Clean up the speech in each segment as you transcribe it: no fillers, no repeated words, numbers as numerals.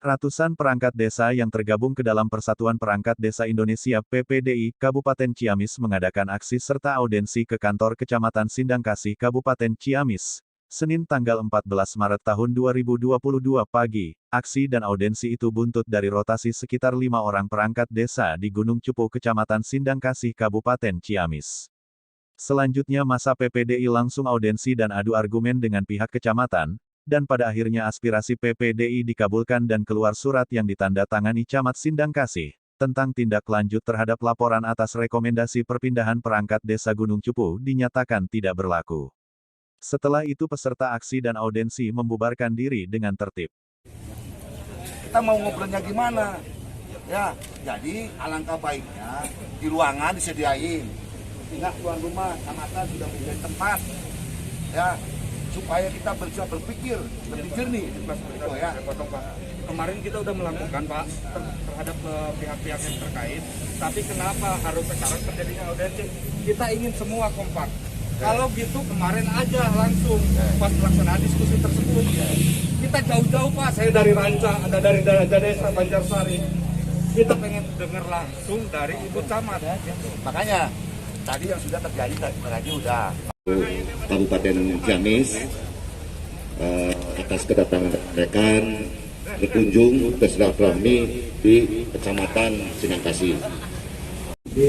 Ratusan perangkat desa yang tergabung ke dalam Persatuan Perangkat Desa Indonesia (PPDI) Kabupaten Ciamis mengadakan aksi serta audensi ke kantor Kecamatan Sindangkasih Kabupaten Ciamis, Senin tanggal 14 Maret tahun 2022 pagi. Aksi dan audensi itu buntut dari rotasi sekitar 5 orang perangkat desa di Gunung Cupu Kecamatan Sindangkasih Kabupaten Ciamis. Selanjutnya masa PPDI langsung audensi dan adu argumen dengan pihak kecamatan, dan pada akhirnya aspirasi PPDI dikabulkan dan keluar surat yang ditandatangani Camat Sindangkasih, tentang tindak lanjut terhadap laporan atas rekomendasi perpindahan perangkat desa Gunung Cupu dinyatakan tidak berlaku. Setelah itu peserta aksi dan audensi membubarkan diri dengan tertib. Kita mau ngobrolnya gimana? Ya, jadi alangkah baiknya di ruangan disediain. Tinggal tuan rumah, kecamatan sudah punya tempat. Ya, supaya kita bisa berpikir lebih jernih. Oh ya, kemarin kita udah melakukan Pak terhadap pihak-pihak yang terkait, tapi kenapa harus sekarang terjadinya audensi? Kita ingin semua kompak. Kalau gitu kemarin aja langsung pas pelaksanaan diskusi tersebut. Kita jauh-jauh Pak, saya dari Ranca, ada dari Desa Banjarsari. Kita pengen dengar langsung dari Ibu Camat. Makanya tadi yang sudah terjadi tadi udah. Kabupaten Ciamis atas kedatangan rekan berkunjung bersilaturahmi di Kecamatan Sindangkasih. Di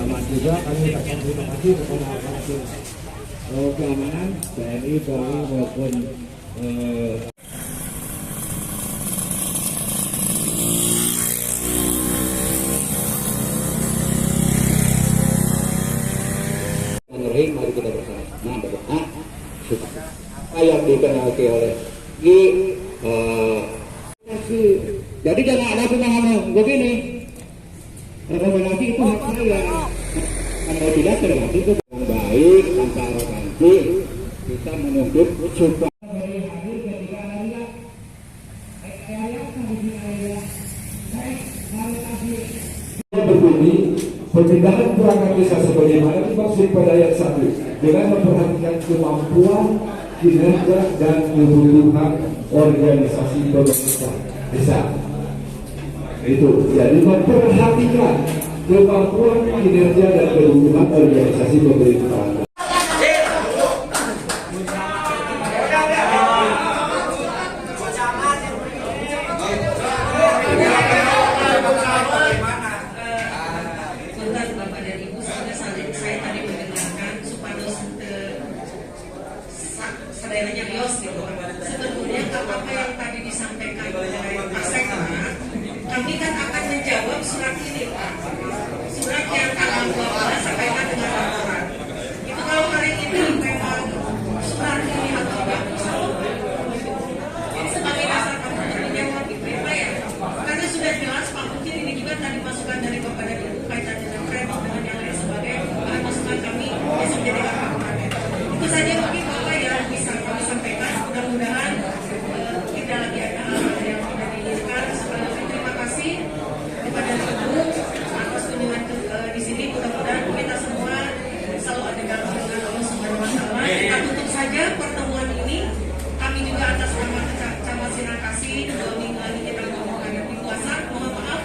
Mas juga kami ucapkan terima kasih kepada aparat keamanan TNI, Polri maupun mari kita bersama berdoa apa yang dikenalkan oleh jadi jangan ada pemahaman begini. Rekomendasi itu hak saya. Kalau tidak terjadi itu yang baik antara nanti kita menuntut supaya hadir ketika ada berbunyi perpindahan perangkat desa sebagaimana dimaksud pada ayat 1 dengan memperhatikan kemampuan, kinerja dan kebutuhan organisasi pemerintah desa. Itu jadi memperhatikan kemampuan, kinerja dan kebutuhan organisasi pemerintahan. Sebetulnya apa yang tadi disampaikan oleh Pak Sekda, kami kan akan menjawab surat ini Pak. Surat yang tanggal 12 sampaikan dengan laporan. Itu kalau hari ini memang surat ini atau tidak, jadi sebagai dasar kami untuk menjawab itu ya Pak ya. Karena sudah jelas Pak, mungkin ini juga tadi masukan dari Bapak dan Ibu kaitan dengan kredit dengan yang lain sebagai bahan masukan kami besok jadikan laporan. Itu saja mungkin Bapak yang bisa kami sampaikan. Mudah-mudahan tidak lagi ada hal-hal yang tidak diinginkan. Terima kasih kepada Ibu atas kunjungan di sini. Mudah-mudahan kita semua selalu ada dalam lindungan Allah Subhanahu wa Ta'ala. Kita tutup saja pertemuan ini. Kami juga atas nama Camat Sindangkasih 2 minggu lagi kita ngomong di puasa. Mohon maaf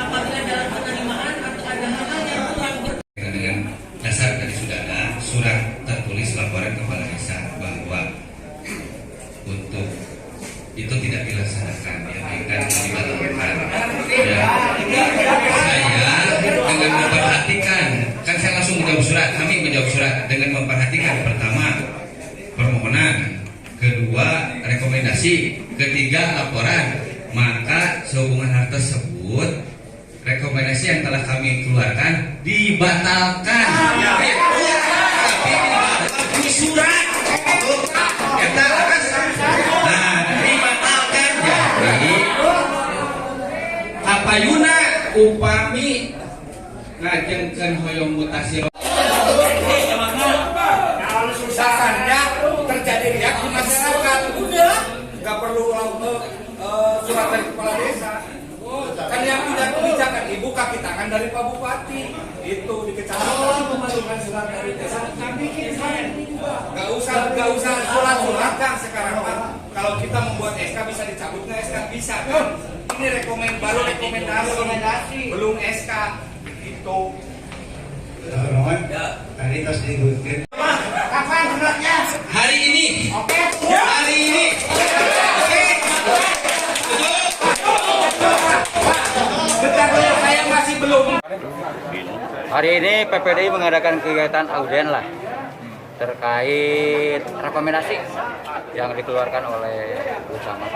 apabila dalam penerimaan atau ada hal-hal yang kurang dengan dasar tadi sudah ada surat tertulis laporan kepala desa bahwa untuk itu tidak dilaksanakan, yang dibatalkan. Saya dengan memperhatikan, kan saya langsung menjawab surat, kami menjawab surat dengan memperhatikan pertama permohonan, kedua rekomendasi, ketiga laporan, maka sehubungan hal tersebut rekomendasi yang telah kami keluarkan dibatalkan. Tapi di surat dibatalkan. Jadi apa yuna upami ngajengkeun hoyong mutasi. Kalau susahnya terjadi reaksi masyarakat, udah nggak perlu surat dari kepala desa. Kan yang tidak kebijakan ibu kaki tangan dari Pak Bupati itu di kecamatan memasukkan surat dari desa. Nggak usah surat kan sekarang Pak. Kalau kita membuat SK bisa dicabut nggak SK bisa kan? Ini baru rekomendasi, belum SK itu. Kapan suratnya? Hari ini. Oke. Hari ini. Bentar dulu, saya masih belum. Hari ini PPDI mengadakan kegiatan auden lah terkait rekomendasi yang dikeluarkan oleh Bu Camat.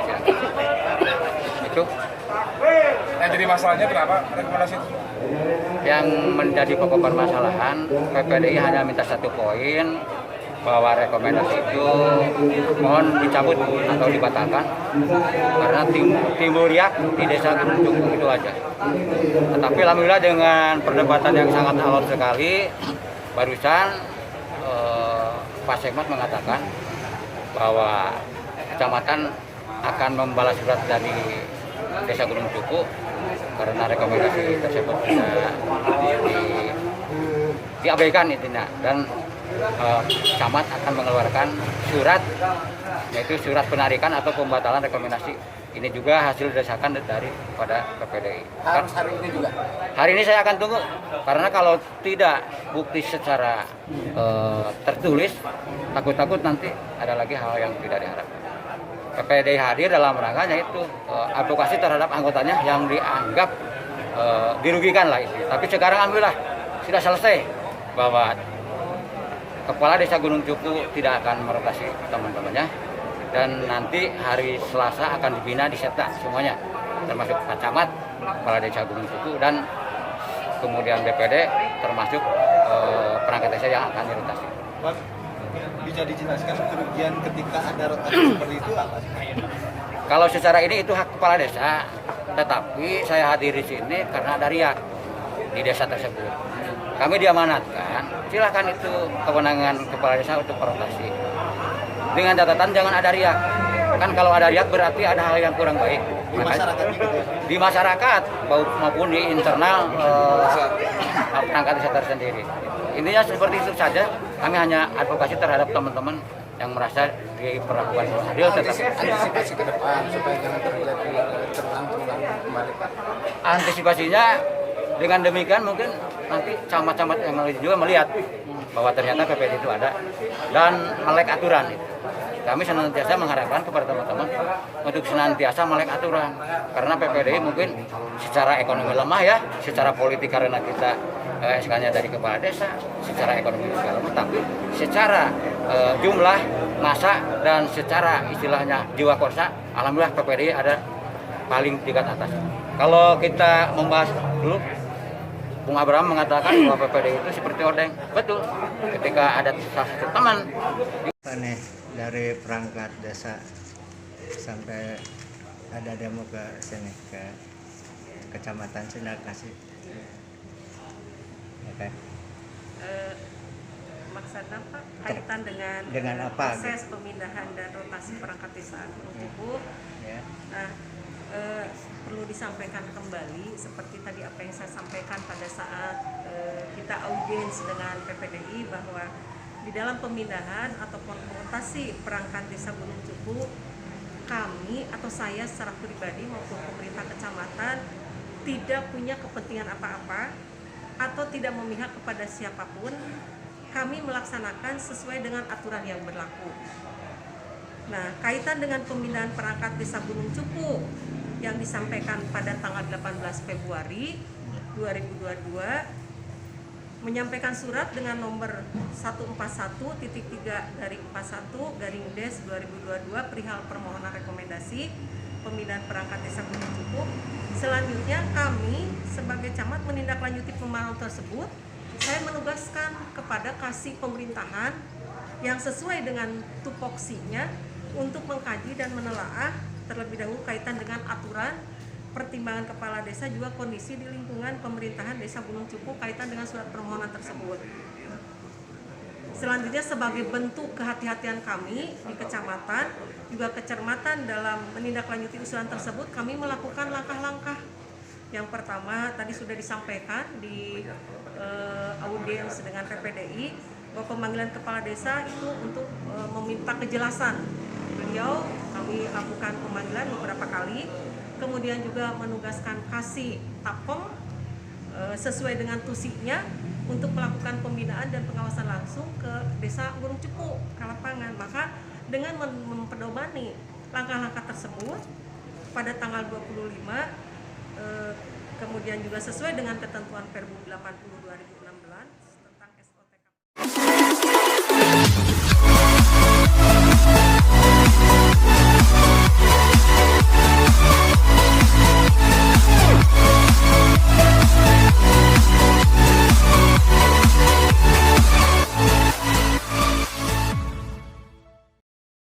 Itu. Nah, jadi masalahnya kenapa rekomendasi itu? Yang menjadi pokok permasalahan, PPDI hanya minta satu poin bahwa rekomendasi itu mohon dicabut atau dibatalkan karena timbul riak di desa Gunung Cukup, itu aja. Tetapi alhamdulillah dengan perdebatan yang sangat alot sekali, barusan Pak Sekmat mengatakan bahwa kecamatan akan membalas surat dari desa Gunung Cukup karena rekomendasi tersebut tidak diabaikan intinya, dan camat akan mengeluarkan surat, yaitu surat penarikan atau pembatalan rekomendasi. Ini juga hasil desakan daripada PPDI. Harus hari ini juga. Hari ini saya akan tunggu, karena kalau tidak bukti secara tertulis, takut-takut nanti ada lagi hal yang tidak diharapkan. PPDI hadir dalam rangkanya itu advokasi terhadap anggotanya yang dianggap dirugikan lah itu. Tapi sekarang alhamdulillah sudah selesai bahwa Kepala Desa Gunung Cukup tidak akan merotasi teman-temannya, dan nanti hari Selasa akan dibina di Setna semuanya, termasuk Pak Camat, Kepala Desa Gunung Cukup, dan kemudian BPD, termasuk perangkat desa yang akan dirotasi. Pak, bisa dijelaskan kerugian ketika ada rotasi seperti itu apa sih? Kalau secara ini itu hak kepala desa, tetapi saya hadir di sini karena ada riak di desa tersebut. Kami diamanatkan, silakan itu kewenangan kepala desa untuk merotasi. Dengan catatan jangan ada riak. Kan kalau ada riak berarti ada hal yang kurang baik. Di masyarakat maupun di internal perangkat desa tersendiri. Intinya seperti itu saja. Kami hanya advokasi terhadap teman-teman yang merasa diperlakukan adil, tetapi Antisipasi ke depan supaya jangan terjadi terulang kembali, Pak. antisipasinya dengan demikian mungkin nanti camat-camat yang lain juga melihat bahwa ternyata PPD itu ada dan melek aturan itu. Kami senantiasa mengharapkan kepada teman-teman untuk senantiasa melek aturan, karena PPDI mungkin secara ekonomi lemah ya, secara politik karena kita SK-nya dari kepala desa, secara ekonomi juga lemah, tapi secara jumlah massa dan secara istilahnya jiwa korsa, alhamdulillah PPDI ada paling tingkat atas. Kalau kita membahas dulu, Bung Abraham mengatakan bahwa PPDI itu seperti odeng. Betul. Ketika ada salah satu teman Nih, dari perangkat desa sampai ada demo ke sini, ke kecamatan Sindangkasih. Oke. Maksudnya Pak, kaitan dengan apa? Proses pemindahan dan rotasi perangkat desa Gunung Cukup. Ya. Nah, perlu disampaikan kembali seperti tadi apa yang saya sampaikan pada saat kita audiens dengan PPDI, bahwa di dalam pemindahan ataupun rotasi perangkat desa Gunung Cukup, kami atau saya secara pribadi maupun pemerintah kecamatan tidak punya kepentingan apa-apa atau tidak memihak kepada siapapun. Kami melaksanakan sesuai dengan aturan yang berlaku. Nah, kaitan dengan pemindahan perangkat desa Gunung Cukup yang disampaikan pada tanggal 18 Februari 2022, menyampaikan surat dengan nomor 141.3/41/Des/2022 perihal permohonan rekomendasi pemindahan perangkat desa Gunung Cukup. Selanjutnya kami sebagai camat menindaklanjuti pemantauan tersebut. Saya menugaskan kepada kasih pemerintahan yang sesuai dengan tupoksinya untuk mengkaji dan menelaah terlebih dahulu kaitan dengan aturan, pertimbangan kepala desa, juga kondisi di lingkungan pemerintahan desa Gunung Cukup kaitan dengan surat permohonan tersebut. Selanjutnya sebagai bentuk kehati-hatian kami di kecamatan, juga kecermatan dalam menindaklanjuti usulan tersebut, kami melakukan langkah-langkah. Yang pertama tadi sudah disampaikan di audiens dengan PPDI bahwa pemanggilan kepala desa itu untuk meminta kejelasan. Beliau kami lakukan pemanggilan beberapa kali kemudian juga menugaskan Kasih Tapong sesuai dengan tusinya untuk melakukan pembinaan dan pengawasan langsung ke Desa Gunung Cepu ke lapangan. Maka dengan mempedomani langkah-langkah tersebut pada tanggal 25 kemudian juga sesuai dengan ketentuan Perbu 80 2016